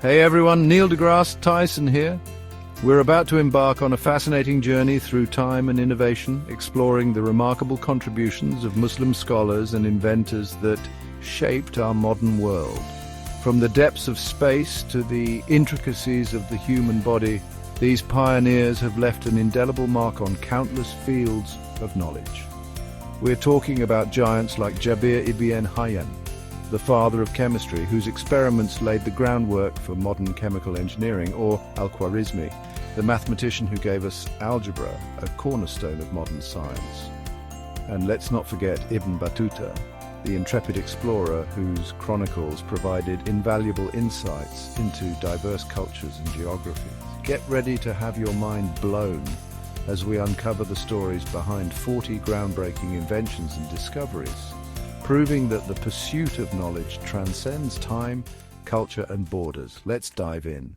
Hey everyone, Neil deGrasse Tyson here. We're about to embark on a fascinating journey through time and innovation, exploring the remarkable contributions of Muslim scholars and inventors that shaped our modern world. From the depths of space to the intricacies of the human body, these pioneers have left an indelible mark on countless fields of knowledge. We're talking about giants like Jabir ibn Hayyan, the father of chemistry, whose experiments laid the groundwork for modern chemical engineering, or Al-Khwarizmi, the mathematician who gave us algebra, a cornerstone of modern science. And let's not forget Ibn Battuta, the intrepid explorer whose chronicles provided invaluable insights into diverse cultures and geographies. Get ready to have your mind blown as we uncover the stories behind 40 groundbreaking inventions and discoveries, proving that the pursuit of knowledge transcends time, culture, and borders. Let's dive in.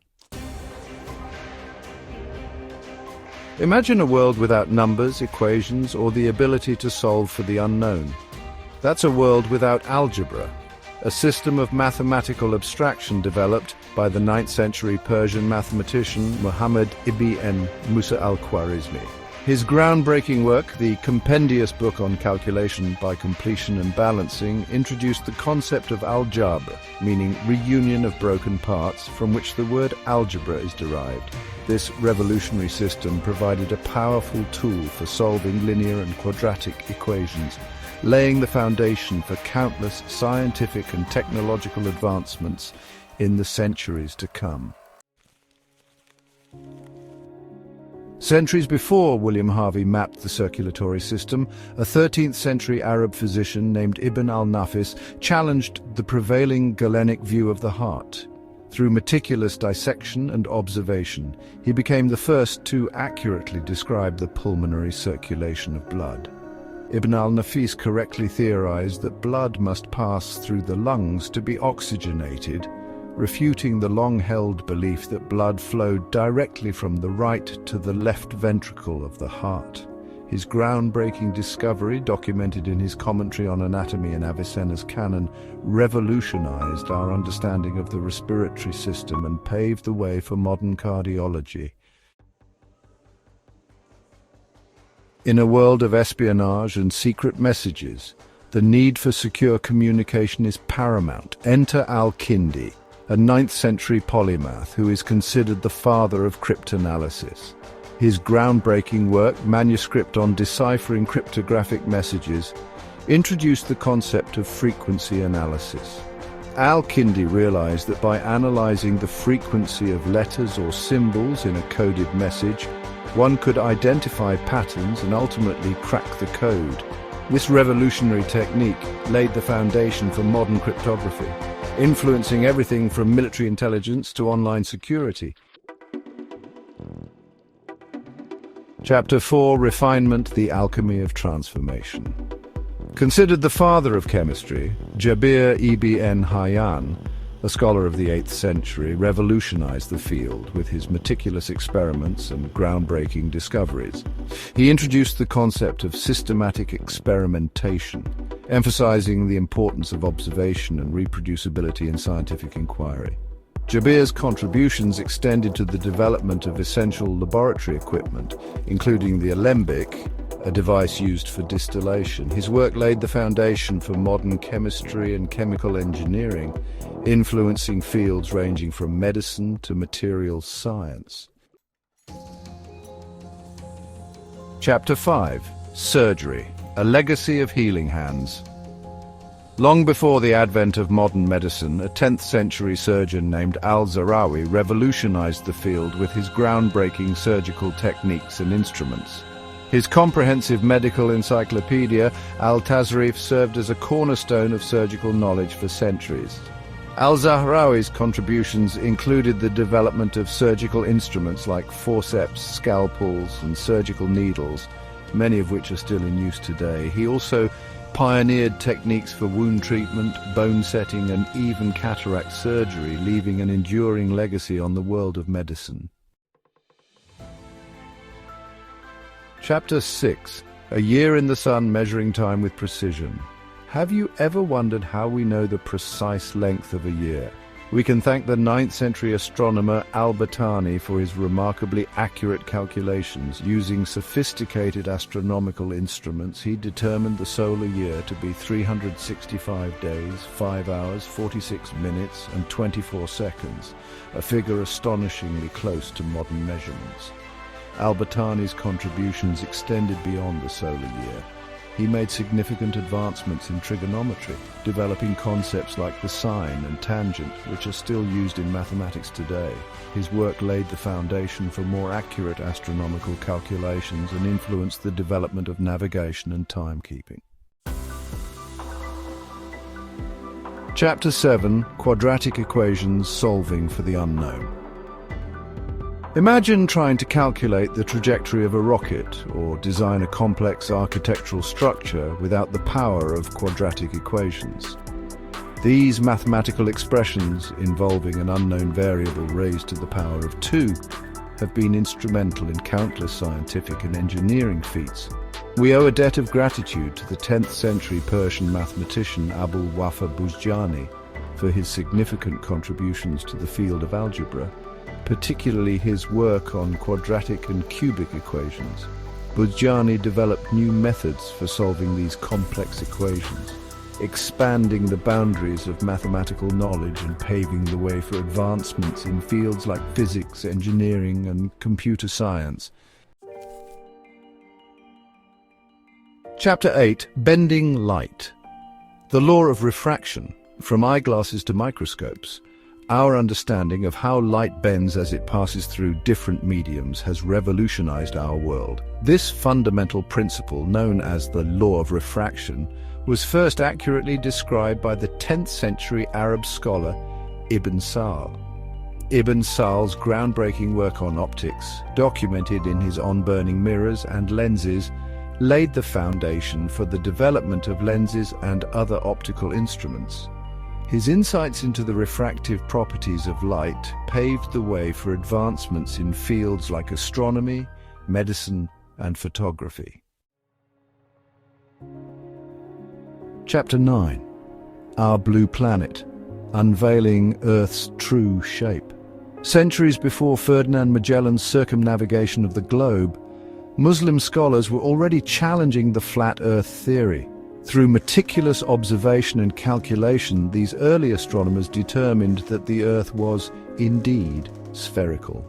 Imagine a world without numbers, equations, or the ability to solve for the unknown. That's a world without algebra, a system of mathematical abstraction developed by the 9th century Persian mathematician Muhammad ibn Musa al-Khwarizmi. His groundbreaking work, the compendious book on calculation by completion and balancing, introduced the concept of al-jabr, meaning reunion of broken parts, from which the word algebra is derived. This revolutionary system provided a powerful tool for solving linear and quadratic equations, laying the foundation for countless scientific and technological advancements in the centuries to come. Centuries before William Harvey mapped the circulatory system, a 13th century Arab physician named Ibn al-Nafis challenged the prevailing Galenic view of the heart. Through meticulous dissection and observation, he became the first to accurately describe the pulmonary circulation of blood. Ibn al-Nafis correctly theorized that blood must pass through the lungs to be oxygenated, refuting the long-held belief that blood flowed directly from the right to the left ventricle of the heart. His groundbreaking discovery, documented in his commentary on anatomy in Avicenna's canon, revolutionized our understanding of the respiratory system and paved the way for modern cardiology. In a world of espionage and secret messages, the need for secure communication is paramount. Enter Al-Kindi, a 9th century polymath who is considered the father of cryptanalysis. His groundbreaking work, Manuscript on Deciphering Cryptographic Messages, introduced the concept of frequency analysis. Al-Kindi realized that by analyzing the frequency of letters or symbols in a coded message, one could identify patterns and ultimately crack the code. This revolutionary technique laid the foundation for modern cryptography, influencing everything from military intelligence to online security. Chapter 4: Refinement, the Alchemy of Transformation. Considered the father of chemistry, Jabir ibn Hayyan, a scholar of the 8th century, revolutionized the field with his meticulous experiments and groundbreaking discoveries. He introduced the concept of systematic experimentation, emphasizing the importance of observation and reproducibility in scientific inquiry. Jabir's contributions extended to the development of essential laboratory equipment, including the alembic, a device used for distillation. His work laid the foundation for modern chemistry and chemical engineering, influencing fields ranging from medicine to materials science. Chapter 5: Surgery, a Legacy of Healing Hands. Long before the advent of modern medicine, a 10th century surgeon named al-Zahrawi revolutionized the field with his groundbreaking surgical techniques and instruments. His comprehensive medical encyclopedia, Al-Tasrif, served as a cornerstone of surgical knowledge for centuries. Al-Zahrawi's contributions included the development of surgical instruments like forceps, scalpels, and surgical needles, many of which are still in use today. He also pioneered techniques for wound treatment, bone setting, and even cataract surgery, leaving an enduring legacy on the world of medicine. Chapter 6: A Year in the Sun, Measuring Time with Precision. Have you ever wondered how we know the precise length of a year? We can thank the 9th century astronomer Al-Battani for his remarkably accurate calculations. Using sophisticated astronomical instruments, he determined the solar year to be 365 days, 5 hours, 46 minutes and 24 seconds, a figure astonishingly close to modern measurements. Al-Battani's contributions extended beyond the solar year. He made significant advancements in trigonometry, developing concepts like the sine and tangent, which are still used in mathematics today. His work laid the foundation for more accurate astronomical calculations and influenced the development of navigation and timekeeping. Chapter 7: Quadratic Equations Solving for the Unknown. Imagine trying to calculate the trajectory of a rocket or design a complex architectural structure without the power of quadratic equations. These mathematical expressions, involving an unknown variable raised to the power of 2, have been instrumental in countless scientific and engineering feats. We owe a debt of gratitude to the 10th century Persian mathematician Abu Wafa Buzjani for his significant contributions to the field of algebra, particularly his work on quadratic and cubic equations. Buzjani developed new methods for solving these complex equations, expanding the boundaries of mathematical knowledge and paving the way for advancements in fields like physics, engineering, and computer science. Chapter 8: Bending Light. The law of refraction, from eyeglasses to microscopes. Our understanding of how light bends as it passes through different mediums has revolutionized our world. This fundamental principle, known as the law of refraction, was first accurately described by the 10th century Arab scholar Ibn Sal. Ibn Sal's groundbreaking work on optics, documented in his On Burning Mirrors and Lenses, laid the foundation for the development of lenses and other optical instruments. His insights into the refractive properties of light paved the way for advancements in fields like astronomy, medicine, and photography. Chapter 9: Our Blue Planet, Unveiling Earth's True Shape. Centuries before Ferdinand Magellan's circumnavigation of the globe, Muslim scholars were already challenging the flat Earth theory. Through meticulous observation and calculation, these early astronomers determined that the Earth was indeed spherical.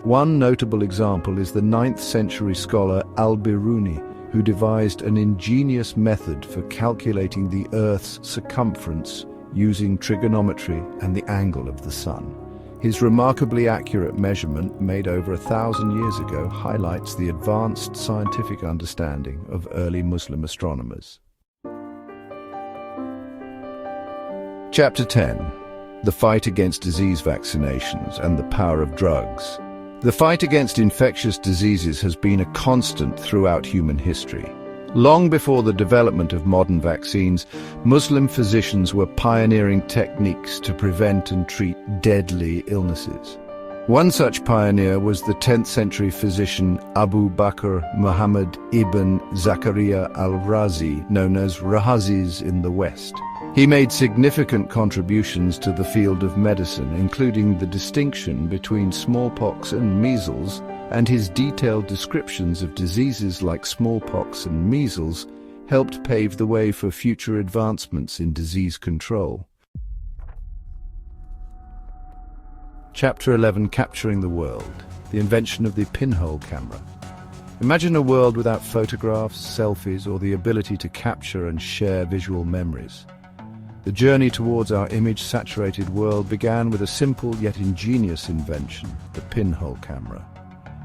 One notable example is the 9th century scholar Al-Biruni, who devised an ingenious method for calculating the Earth's circumference using trigonometry and the angle of the Sun. His remarkably accurate measurement, made over 1,000 years ago, highlights the advanced scientific understanding of early Muslim astronomers. Chapter 10: The Fight Against Disease Vaccinations and the Power of Drugs. The fight against infectious diseases has been a constant throughout human history. Long before the development of modern vaccines, Muslim physicians were pioneering techniques to prevent and treat deadly illnesses. One such pioneer was the 10th century physician Abu Bakr Muhammad ibn Zakaria al-Razi, known as Raziz in the West. He made significant contributions to the field of medicine, including the distinction between smallpox and measles, and his detailed descriptions of diseases like smallpox and measles helped pave the way for future advancements in disease control. Chapter 11: Capturing the World, the invention of the pinhole camera. Imagine a world without photographs, selfies, or the ability to capture and share visual memories. The journey towards our image-saturated world began with a simple yet ingenious invention, the pinhole camera.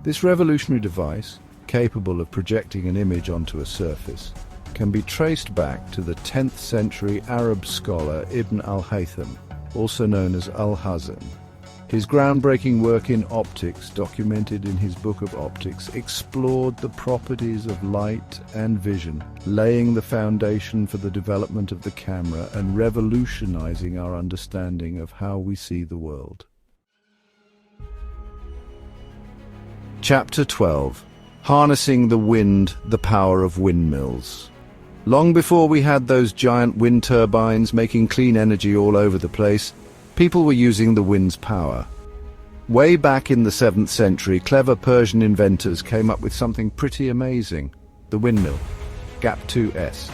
This revolutionary device, capable of projecting an image onto a surface, can be traced back to the 10th century Arab scholar Ibn al-Haytham, also known as Al-Hazm. His groundbreaking work in optics, documented in his Book of Optics, explored the properties of light and vision, laying the foundation for the development of the camera and revolutionizing our understanding of how we see the world. Chapter 12: Harnessing the Wind, the Power of Windmills. Long before we had those giant wind turbines making clean energy all over the place, People were using the wind's power. Way back in the 7th century, clever Persian inventors came up with something pretty amazing: the windmill, Gap 2S.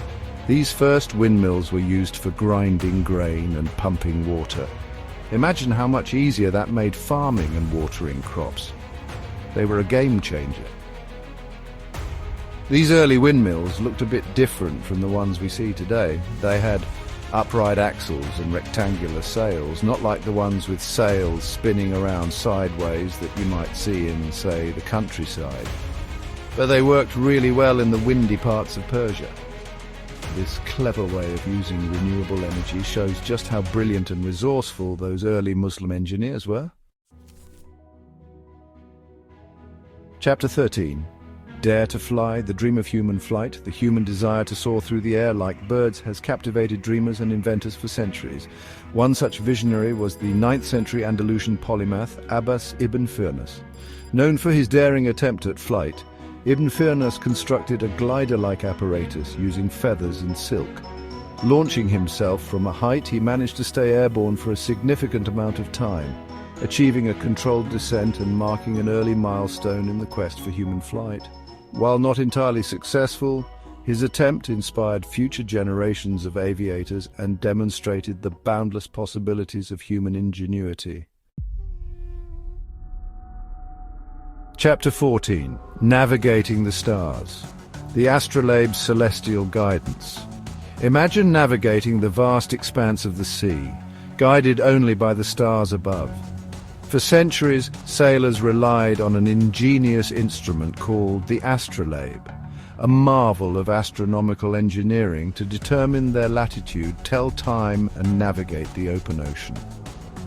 These first windmills were used for grinding grain and pumping water. Imagine how much easier that made farming and watering crops. They were a game changer. These early windmills looked a bit different from the ones we see today. They had upright axles and rectangular sails, not like the ones with sails spinning around sideways that you might see in, say, the countryside. But they worked really well in the windy parts of Persia. This clever way of using renewable energy shows just how brilliant and resourceful those early Muslim engineers were. Chapter 13. Dare to fly, the dream of human flight. The human desire to soar through the air like birds has captivated dreamers and inventors for centuries. One such visionary was the 9th century Andalusian polymath Abbas ibn Firnas. Known for his daring attempt at flight, Ibn Firnas constructed a glider-like apparatus using feathers and silk. Launching himself from a height, he managed to stay airborne for a significant amount of time, achieving a controlled descent and marking an early milestone in the quest for human flight. While not entirely successful, his attempt inspired future generations of aviators and demonstrated the boundless possibilities of human ingenuity. Chapter 14. Navigating the Stars. The astrolabe's celestial guidance. Imagine navigating the vast expanse of the sea, guided only by the stars above. For centuries, sailors relied on an ingenious instrument called the astrolabe, a marvel of astronomical engineering to determine their latitude, tell time, and navigate the open ocean.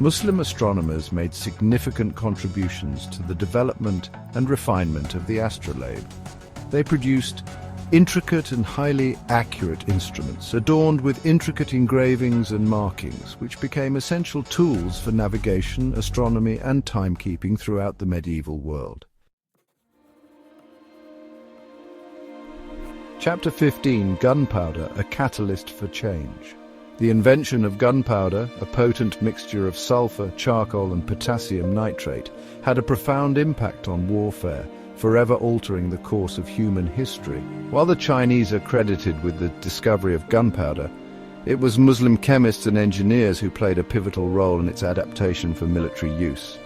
Muslim astronomers made significant contributions to the development and refinement of the astrolabe. They produced intricate and highly accurate instruments, adorned with intricate engravings and markings, which became essential tools for navigation, astronomy, and timekeeping throughout the medieval world. Chapter 15. Gunpowder, a catalyst for change. The invention of gunpowder, a potent mixture of sulfur, charcoal, and potassium nitrate, had a profound impact on warfare, forever altering the course of human history. While the Chinese are credited with the discovery of gunpowder, it was Muslim chemists and engineers who played a pivotal role in its adaptation for military use.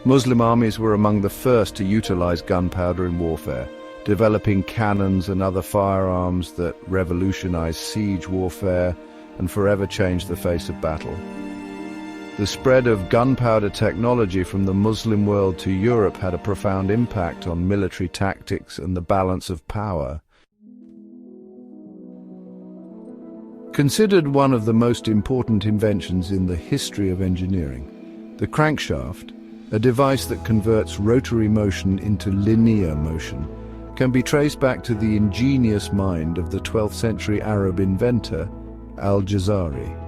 Muslim armies were among the first to utilize gunpowder in warfare, developing cannons and other firearms that revolutionized siege warfare and forever changed the face of battle. The spread of gunpowder technology from the Muslim world to Europe had a profound impact on military tactics and the balance of power. Considered one of the most important inventions in the history of engineering, the crankshaft, a device that converts rotary motion into linear motion, can be traced back to the ingenious mind of the 12th century Arab inventor Al-Jazari.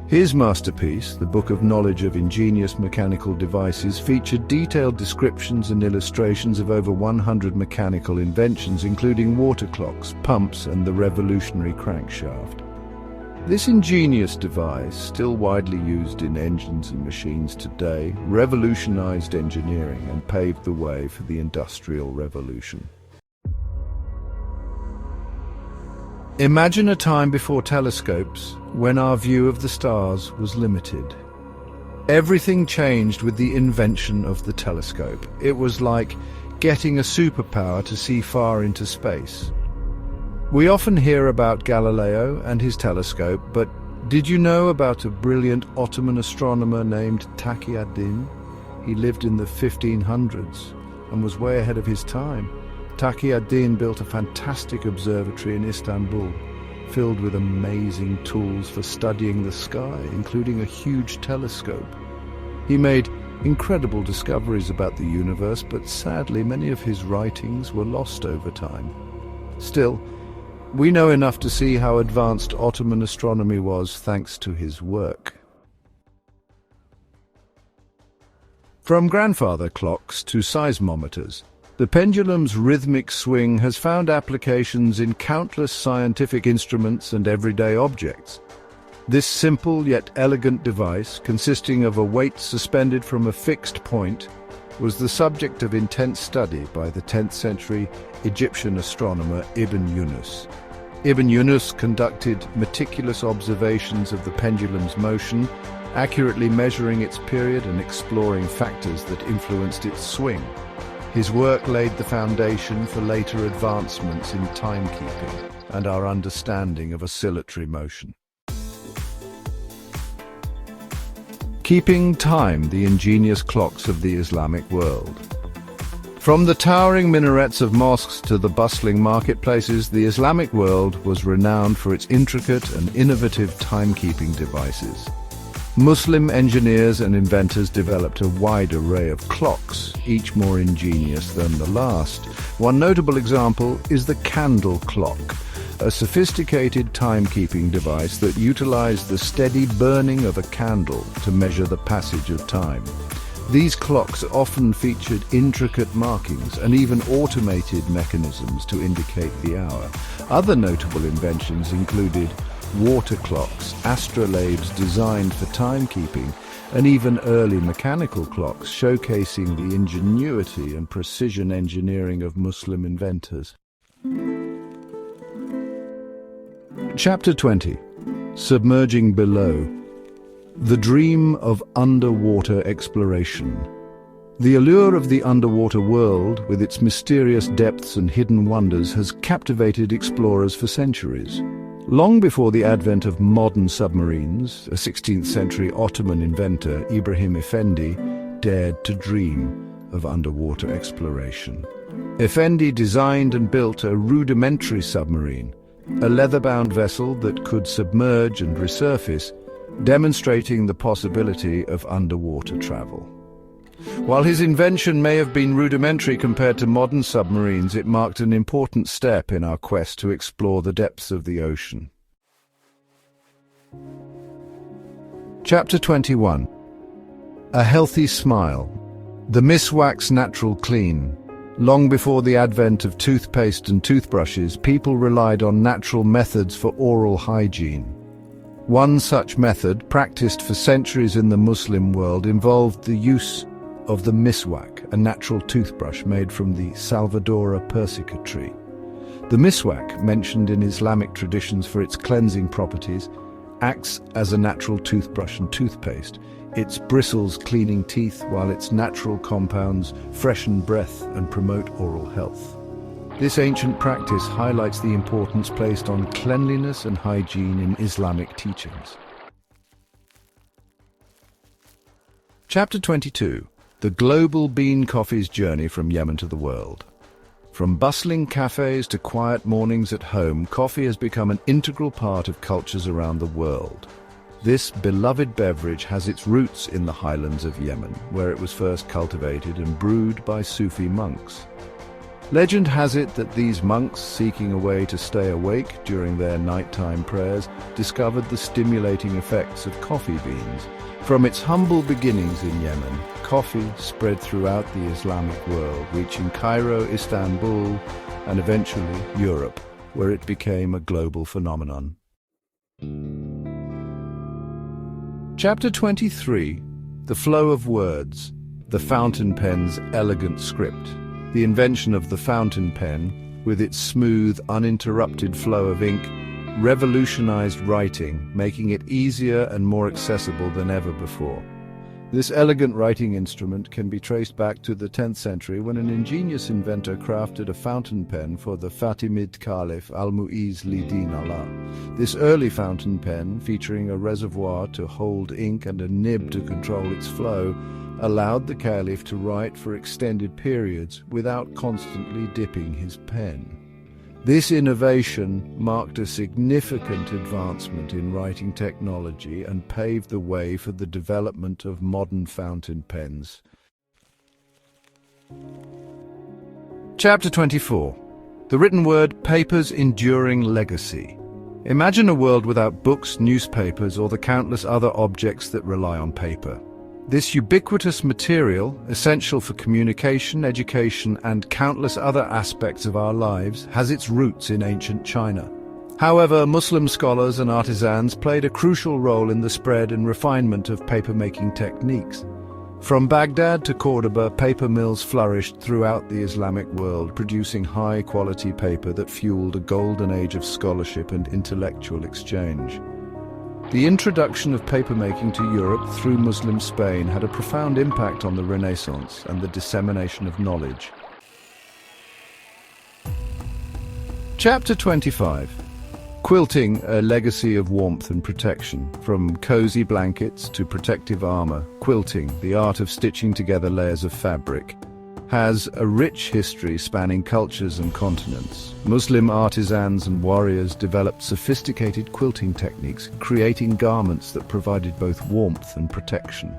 His masterpiece, the Book of Knowledge of Ingenious Mechanical Devices, featured detailed descriptions and illustrations of over 100 mechanical inventions, including water clocks, pumps, and the revolutionary crankshaft. This ingenious device, still widely used in engines and machines today, revolutionized engineering and paved the way for the Industrial Revolution. Imagine a time before telescopes, when our view of the stars was limited. Everything changed with the invention of the telescope. It was like getting a superpower to see far into space. We often hear about Galileo and his telescope, but did you know about a brilliant Ottoman astronomer named Taqi ad-Din? He lived in the 1500s and was way ahead of his time. Taqi ad-Din built a fantastic observatory in Istanbul, filled with amazing tools for studying the sky, including a huge telescope. He made incredible discoveries about the universe, but sadly many of his writings were lost over time. Still, we know enough to see how advanced Ottoman astronomy was thanks to his work. From grandfather clocks to seismometers, the pendulum's rhythmic swing has found applications in countless scientific instruments and everyday objects. This simple yet elegant device, consisting of a weight suspended from a fixed point, was the subject of intense study by the 10th century Egyptian astronomer Ibn Yunus. Ibn Yunus conducted meticulous observations of the pendulum's motion, accurately measuring its period and exploring factors that influenced its swing. His work laid the foundation for later advancements in timekeeping and our understanding of oscillatory motion. Keeping time, the ingenious clocks of the Islamic world. From the towering minarets of mosques to the bustling marketplaces, the Islamic world was renowned for its intricate and innovative timekeeping devices. Muslim engineers and inventors developed a wide array of clocks, each more ingenious than the last. One notable example is the candle clock, a sophisticated timekeeping device that utilized the steady burning of a candle to measure the passage of time. These clocks often featured intricate markings and even automated mechanisms to indicate the hour. Other notable inventions included water clocks, astrolabes designed for timekeeping, and even early mechanical clocks showcasing the ingenuity and precision engineering of Muslim inventors. Chapter 20. Submerging Below. The dream of underwater exploration. The allure of the underwater world, with its mysterious depths and hidden wonders, has captivated explorers for centuries. Long before the advent of modern submarines, a 16th century Ottoman inventor, Ibrahim Effendi, dared to dream of underwater exploration. Effendi designed and built a rudimentary submarine, a leather-bound vessel that could submerge and resurface, demonstrating the possibility of underwater travel. While his invention may have been rudimentary compared to modern submarines, it marked an important step in our quest to explore the depths of the ocean. Chapter 21. A healthy smile. The miswak's natural clean. Long before the advent of toothpaste and toothbrushes, people relied on natural methods for oral hygiene. One such method, practiced for centuries in the Muslim world, involved the use of the miswak, a natural toothbrush made from the Salvadora persica tree. The miswak, mentioned in Islamic traditions for its cleansing properties, acts as a natural toothbrush and toothpaste, its bristles cleaning teeth while its natural compounds freshen breath and promote oral health. This ancient practice highlights the importance placed on cleanliness and hygiene in Islamic teachings. Chapter 22. The global bean coffee's journey from Yemen to the world. From bustling cafes to quiet mornings at home, coffee has become an integral part of cultures around the world. This beloved beverage has its roots in the highlands of Yemen, where it was first cultivated and brewed by Sufi monks. Legend has it that these monks, seeking a way to stay awake during their nighttime prayers, discovered the stimulating effects of coffee beans. From its humble beginnings in Yemen, coffee spread throughout the Islamic world, reaching Cairo, Istanbul, and eventually Europe, where it became a global phenomenon. Chapter 23. The Flow of Words. The fountain pen's elegant script. The invention of the fountain pen, with its smooth, uninterrupted flow of ink, revolutionized writing, making it easier and more accessible than ever before. This elegant writing instrument can be traced back to the 10th century when an ingenious inventor crafted a fountain pen for the Fatimid Caliph Al-Mu'izz li-Din Allah. This early fountain pen, featuring a reservoir to hold ink and a nib to control its flow, allowed the Caliph to write for extended periods without constantly dipping his pen. This innovation marked a significant advancement in writing technology and paved the way for the development of modern fountain pens. Chapter 24. The written word, paper's enduring legacy. Imagine a world without books, newspapers, or the countless other objects that rely on paper. This ubiquitous material, essential for communication, education, and countless other aspects of our lives, has its roots in ancient China. However, Muslim scholars and artisans played a crucial role in the spread and refinement of paper-making techniques. From Baghdad to Cordoba, paper mills flourished throughout the Islamic world, producing high-quality paper that fueled a golden age of scholarship and intellectual exchange. The introduction of papermaking to Europe through Muslim Spain had a profound impact on the Renaissance and the dissemination of knowledge. Chapter 25. Quilting, a legacy of warmth and protection. From cozy blankets to protective armor, quilting, the art of stitching together layers of fabric, has a rich history spanning cultures and continents. Muslim artisans and warriors developed sophisticated quilting techniques, creating garments that provided both warmth and protection.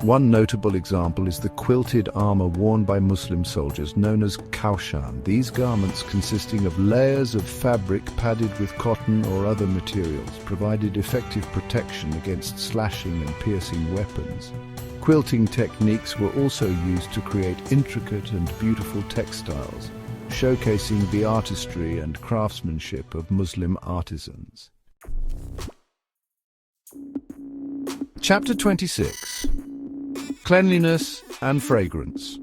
One notable example is the quilted armor worn by Muslim soldiers, known as kaushan. These garments, consisting of layers of fabric padded with cotton or other materials, provided effective protection against slashing and piercing weapons. Quilting techniques were also used to create intricate and beautiful textiles, showcasing the artistry and craftsmanship of Muslim artisans. Chapter 26. Cleanliness and fragrance.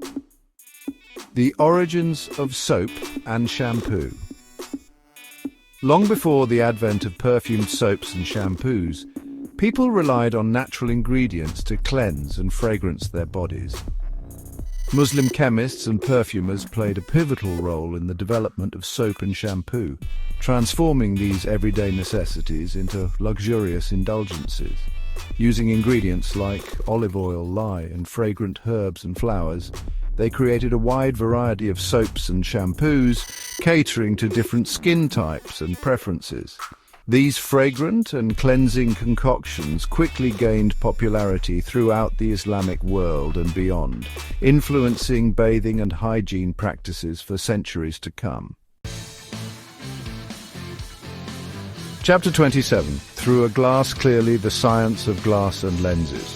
The origins of soap and shampoo. Long before the advent of perfumed soaps and shampoos, people relied on natural ingredients to cleanse and fragrance their bodies. Muslim chemists and perfumers played a pivotal role in the development of soap and shampoo, transforming these everyday necessities into luxurious indulgences. Using ingredients like olive oil, lye, and fragrant herbs and flowers, they created a wide variety of soaps and shampoos, catering to different skin types and preferences. These fragrant and cleansing concoctions quickly gained popularity throughout the Islamic world and beyond, influencing bathing and hygiene practices for centuries to come. Chapter 27. Through a glass clearly, the science of glass and lenses.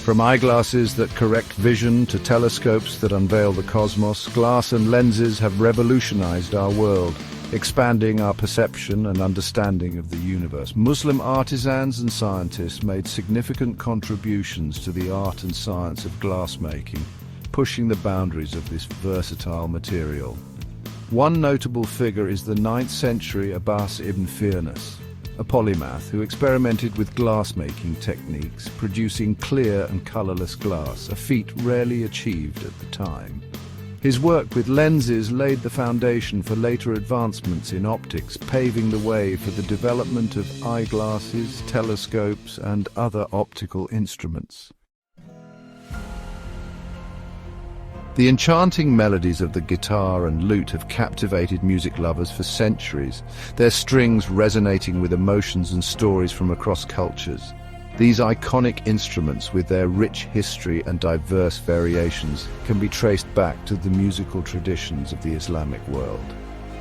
From eyeglasses that correct vision to telescopes that unveil the cosmos, glass and lenses have revolutionized our world, expanding our perception and understanding of the universe. Muslim artisans and scientists made significant contributions to the art and science of glassmaking, pushing the boundaries of this versatile material. One notable figure is the 9th century Abbas ibn Firnas, a polymath who experimented with glass-making techniques, producing clear and colorless glass, a feat rarely achieved at the time. His work with lenses laid the foundation for later advancements in optics, paving the way for the development of eyeglasses, telescopes, and other optical instruments. The enchanting melodies of the guitar and lute have captivated music lovers for centuries, their strings resonating with emotions and stories from across cultures. These iconic instruments, with their rich history and diverse variations, can be traced back to the musical traditions of the Islamic world.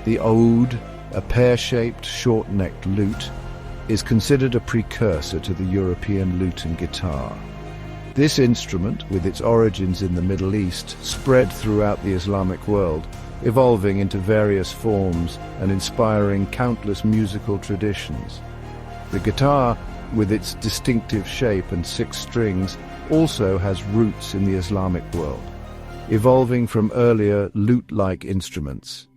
The oud, a pear-shaped, short-necked lute, is considered a precursor to the European lute and guitar. This instrument, with its origins in the Middle East, spread throughout the Islamic world, evolving into various forms and inspiring countless musical traditions. The guitar, with its distinctive shape and 6 strings, also has roots in the Islamic world, evolving from earlier lute-like instruments.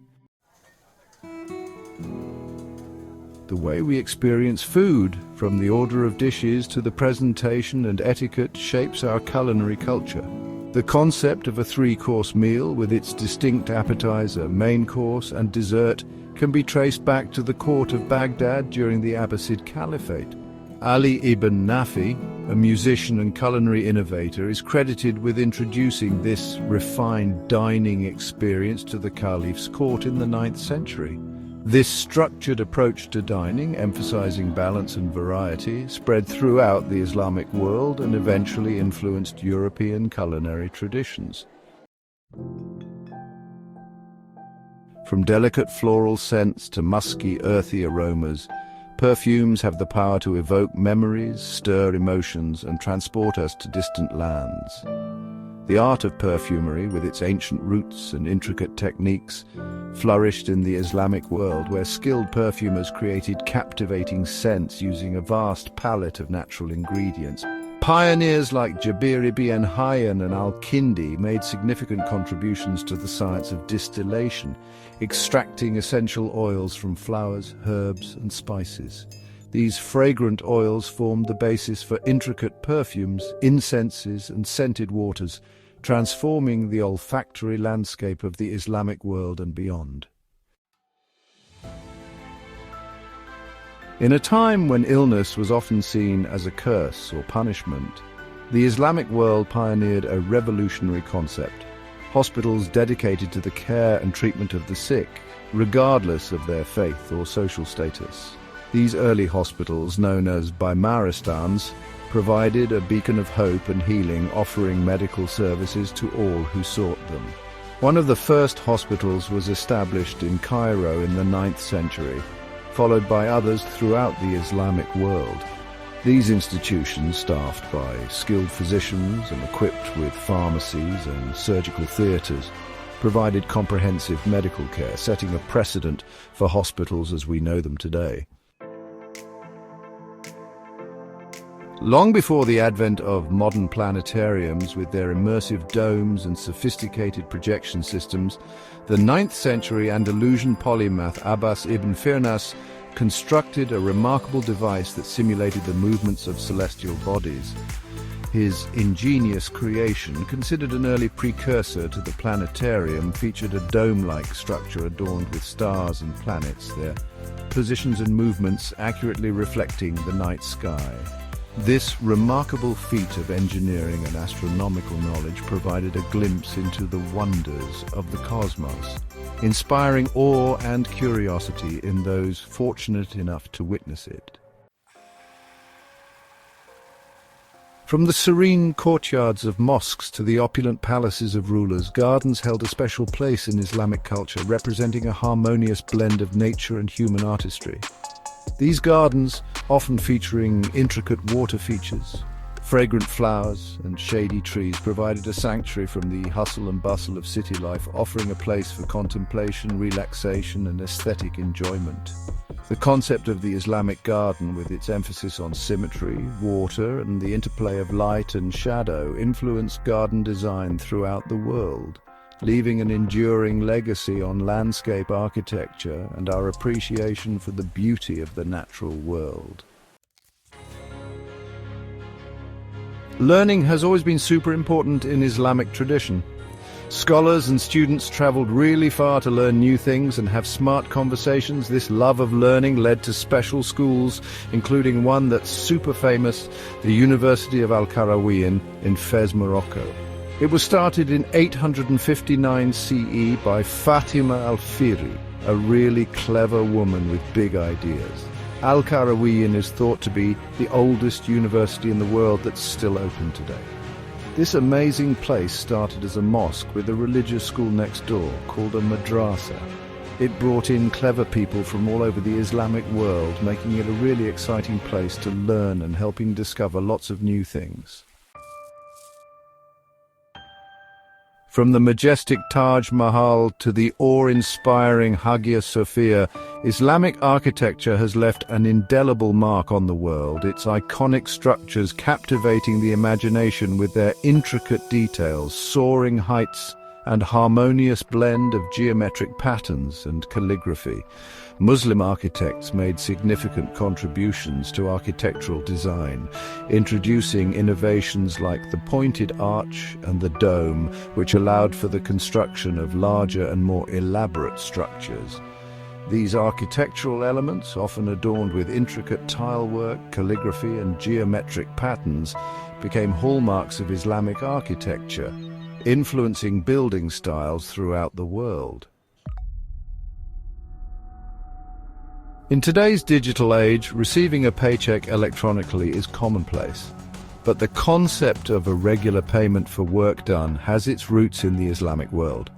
The way we experience food, from the order of dishes to the presentation and etiquette, shapes our culinary culture. The concept of a 3-course meal with its distinct appetizer, main course, and dessert can be traced back to the court of Baghdad during the Abbasid Caliphate. Ali ibn Nafi, a musician and culinary innovator, is credited with introducing this refined dining experience to the Caliph's court in the 9th century. This structured approach to dining, emphasizing balance and variety, spread throughout the Islamic world and eventually influenced European culinary traditions. From delicate floral scents to musky, earthy aromas, perfumes have the power to evoke memories, stir emotions, and transport us to distant lands. The art of perfumery, with its ancient roots and intricate techniques, flourished in the Islamic world, where skilled perfumers created captivating scents using a vast palette of natural ingredients. Pioneers like Jabir ibn Hayyan and al-Kindi made significant contributions to the science of distillation, extracting essential oils from flowers, herbs, and spices. These fragrant oils formed the basis for intricate perfumes, incenses, and scented waters, transforming the olfactory landscape of the Islamic world and beyond. In a time when illness was often seen as a curse or punishment, the Islamic world pioneered a revolutionary concept: hospitals dedicated to the care and treatment of the sick, regardless of their faith or social status. These early hospitals, known as Bimaristans, provided a beacon of hope and healing, offering medical services to all who sought them. One of the first hospitals was established in Cairo in the 9th century, followed by others throughout the Islamic world. These institutions, staffed by skilled physicians and equipped with pharmacies and surgical theatres, provided comprehensive medical care, setting a precedent for hospitals as we know them today. Long before the advent of modern planetariums with their immersive domes and sophisticated projection systems, the 9th century Andalusian polymath Abbas ibn Firnas constructed a remarkable device that simulated the movements of celestial bodies. His ingenious creation, considered an early precursor to the planetarium, featured a dome-like structure adorned with stars and planets, their positions and movements accurately reflecting the night sky. This remarkable feat of engineering and astronomical knowledge provided a glimpse into the wonders of the cosmos, inspiring awe and curiosity in those fortunate enough to witness it. From the serene courtyards of mosques to the opulent palaces of rulers, gardens held a special place in Islamic culture, representing a harmonious blend of nature and human artistry. These gardens, often featuring intricate water features, fragrant flowers, and shady trees, provided a sanctuary from the hustle and bustle of city life, offering a place for contemplation, relaxation, and aesthetic enjoyment. The concept of the Islamic garden, with its emphasis on symmetry, water, and the interplay of light and shadow, influenced garden design throughout the world, leaving an enduring legacy on landscape architecture and our appreciation for the beauty of the natural world. Learning has always been super important in Islamic tradition. Scholars and students traveled really far to learn new things and have smart conversations. This love of learning led to special schools, including one that's super famous, the University of Al-Qarawiyyin in Fez, Morocco. It was started in 859 CE by Fatima al-Fihri, a really clever woman with big ideas. Al-Qarawiyyin is thought to be the oldest university in the world that's still open today. This amazing place started as a mosque with a religious school next door called a madrasa. It brought in clever people from all over the Islamic world, making it a really exciting place to learn and helping discover lots of new things. From the majestic Taj Mahal to the awe-inspiring Hagia Sophia, Islamic architecture has left an indelible mark on the world, its iconic structures captivating the imagination with their intricate details, soaring heights, and harmonious blend of geometric patterns and calligraphy. Muslim architects made significant contributions to architectural design, introducing innovations like the pointed arch and the dome, which allowed for the construction of larger and more elaborate structures. These architectural elements, often adorned with intricate tilework, calligraphy, and geometric patterns, became hallmarks of Islamic architecture, influencing building styles throughout the world. In today's digital age, receiving a paycheck electronically is commonplace. But the concept of a regular payment for work done has its roots in the Islamic world.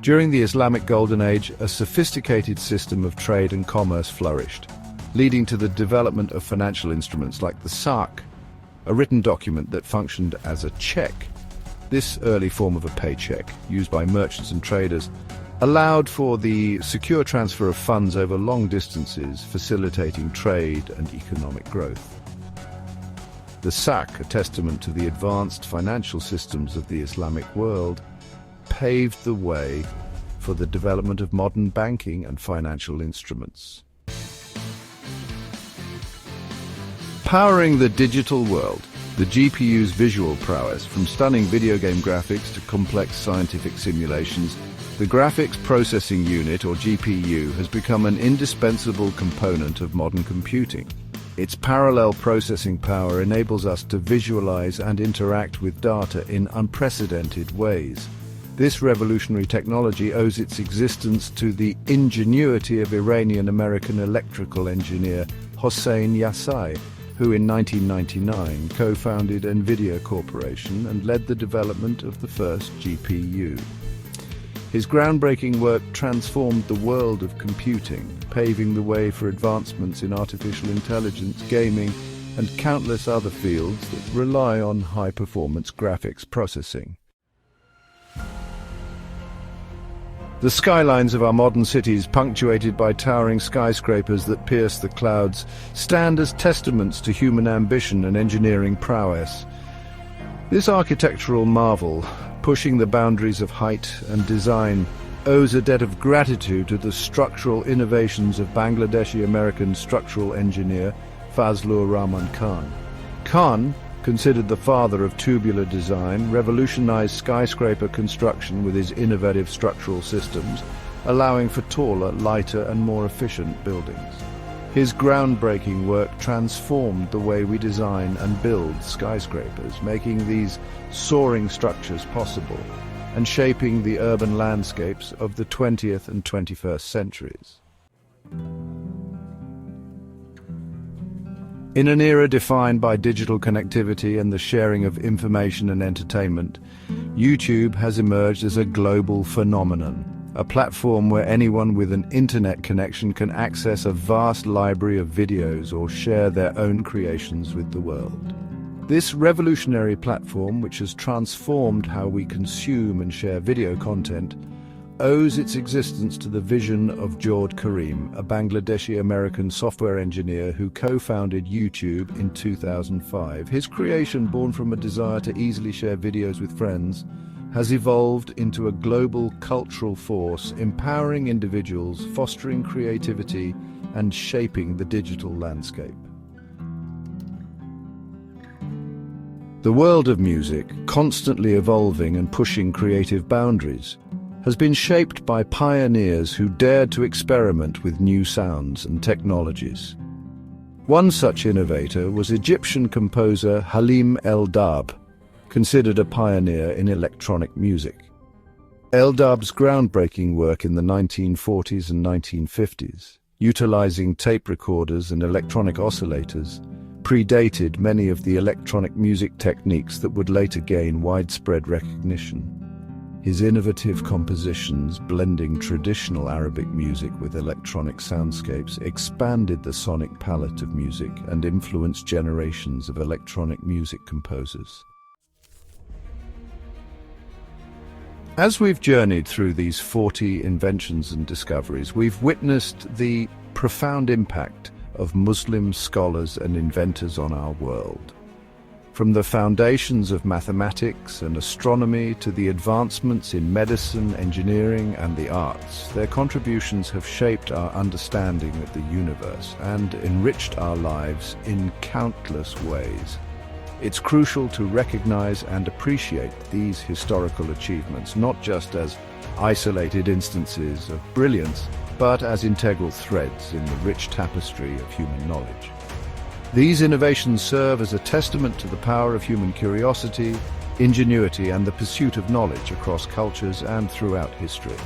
During the Islamic Golden Age, a sophisticated system of trade and commerce flourished, leading to the development of financial instruments like the sak, a written document that functioned as a check. This early form of a paycheck, used by merchants and traders, allowed for the secure transfer of funds over long distances, facilitating trade and economic growth. The SAC, a testament to the advanced financial systems of the Islamic world, paved the way for the development of modern banking and financial instruments. Powering the digital world, the GPU's visual prowess, from stunning video game graphics to complex scientific simulations, the Graphics Processing Unit, or GPU, has become an indispensable component of modern computing. Its parallel processing power enables us to visualize and interact with data in unprecedented ways. This revolutionary technology owes its existence to the ingenuity of Iranian-American electrical engineer Hossein Yassai, who in 1999 co-founded NVIDIA Corporation and led the development of the first GPU. His groundbreaking work transformed the world of computing, paving the way for advancements in artificial intelligence, gaming, and countless other fields that rely on high-performance graphics processing. The skylines of our modern cities, punctuated by towering skyscrapers that pierce the clouds, stand as testaments to human ambition and engineering prowess. This architectural marvel, pushing the boundaries of height and design, owes a debt of gratitude to the structural innovations of Bangladeshi-American structural engineer Fazlur Rahman Khan. Khan, considered the father of tubular design, revolutionized skyscraper construction with his innovative structural systems, allowing for taller, lighter, and more efficient buildings. His groundbreaking work transformed the way we design and build skyscrapers, making these soaring structures possible and shaping the urban landscapes of the 20th and 21st centuries. In an era defined by digital connectivity and the sharing of information and entertainment, YouTube has emerged as a global phenomenon, a platform where anyone with an internet connection can access a vast library of videos or share their own creations with the world. This revolutionary platform, which has transformed how we consume and share video content, owes its existence to the vision of Jawed Karim, a Bangladeshi-American software engineer who co-founded YouTube in 2005. His creation, born from a desire to easily share videos with friends, has evolved into a global cultural force, empowering individuals, fostering creativity, and shaping the digital landscape. The world of music, constantly evolving and pushing creative boundaries, has been shaped by pioneers who dared to experiment with new sounds and technologies. One such innovator was Egyptian composer Halim El-Dab, considered a pioneer in electronic music. El-Dab's groundbreaking work in the 1940s and 1950s, utilizing tape recorders and electronic oscillators, predated many of the electronic music techniques that would later gain widespread recognition. His innovative compositions, blending traditional Arabic music with electronic soundscapes, expanded the sonic palette of music and influenced generations of electronic music composers. As we've journeyed through these 40 inventions and discoveries, we've witnessed the profound impact of Muslim scholars and inventors on our world. From the foundations of mathematics and astronomy to the advancements in medicine, engineering, and the arts, their contributions have shaped our understanding of the universe and enriched our lives in countless ways. It's crucial to recognize and appreciate these historical achievements, not just as isolated instances of brilliance, but as integral threads in the rich tapestry of human knowledge. These innovations serve as a testament to the power of human curiosity, ingenuity, and the pursuit of knowledge across cultures and throughout history.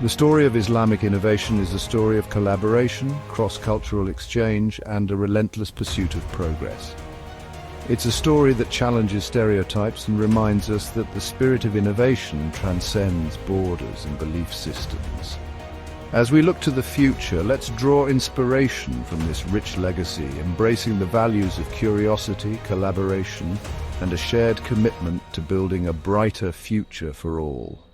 The story of Islamic innovation is a story of collaboration, cross-cultural exchange, and a relentless pursuit of progress. It's a story that challenges stereotypes and reminds us that the spirit of innovation transcends borders and belief systems. As we look to the future, let's draw inspiration from this rich legacy, embracing the values of curiosity, collaboration, and a shared commitment to building a brighter future for all.